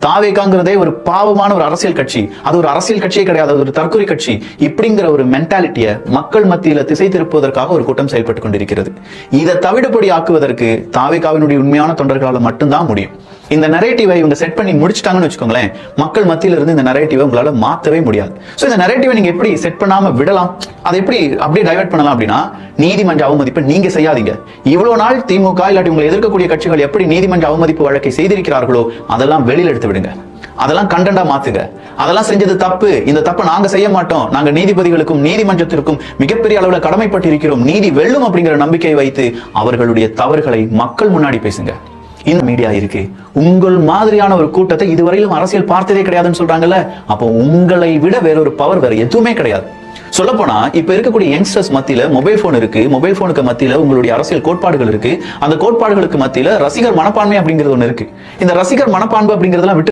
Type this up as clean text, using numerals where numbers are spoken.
தாவேகாங்கிறதே ஒரு பாவமான ஒரு அரசியல் கட்சி, அது ஒரு அரசியல் கட்சியே கிடையாது, அது ஒரு தற்கொலை கட்சி. இப்படிங்கிற ஒரு மென்டாலிட்டியை மக்கள் மத்தியில திசை திருப்புவதற்காக ஒரு கூட்டம் செயல்பட்டு கொண்டிருக்கிறது. இதை தவிடுபடி ஆக்குவதற்கு தாவேகாவினுடைய உண்மையான தொண்டர்களால் மட்டும்தான் முடியும். இந்த நரேட்டிவை இவங்க செட் பண்ணி முடிச்சிட்டாங்கன்னு வச்சுக்கோங்களேன், மக்கள் மத்தியில இருந்து இந்த நரேட்டிவை உங்களால மாத்தவே முடியாது. சோ இந்த நரேட்டிவை நீங்க எப்படி செட் பண்ணாம விடலாம், அதை எப்படி அப்படியே டைவர்ட் பண்ணலாம் அப்படின்னா, நீதிமன்ற அவமதிப்பை நீங்க செய்யாதீங்க. இவ்வளவு நாள் திமுக இல்லாட்டி உங்களை எதிர்க்கக்கூடிய கட்சிகள் எப்படி நீதிமன்ற அவமதிப்பு வழக்கை செய்திருக்கிறார்களோ அதெல்லாம் வெளியில எடுத்து விடுங்க, அதெல்லாம் கண்டென்ட்டா மாத்துங்க. அதெல்லாம் செஞ்சது தப்பு, இந்த தப்பை நாங்க செய்ய மாட்டோம், நாங்க நீதிபதிகளுக்கும் நீதிமன்றத்திற்கும் மிகப்பெரிய அளவுல கடமைப்பட்டிருக்கிறோம், நீதி வெல்லும் அப்படிங்கிற நம்பிக்கையை வைத்து அவர்களுடைய தவறுகளை மக்கள் முன்னாடி பேசுங்க. இந்த மீடியா இருக்கு, உங்கள் மாதிரியான ஒரு கூட்டத்தை இதுவரையிலும் அரசியல் பார்த்ததே கிடையாதுன்னு சொல்றாங்கல்ல, அப்போ உங்களை விட வேறொரு பவர் வேற எதுவுமே கிடையாது. சொல்ல போனா இப்ப இருக்கக்கூடிய யங்ஸ்டர்ஸ் மத்தியில மொபைல் போன் இருக்கு, மொபைல் போனுக்கு மத்தியில உங்களுடைய அரசியல் கோட்பாடுகள் இருக்கு, அந்த கோட்பாடுகளுக்கு மத்தியில ரசிகர் மனப்பான்மை அப்படிங்கிறது ஒண்ணு இருக்கு. இந்த ரசிகர் மனப்பான்மை அப்படிங்கறதெல்லாம் விட்டு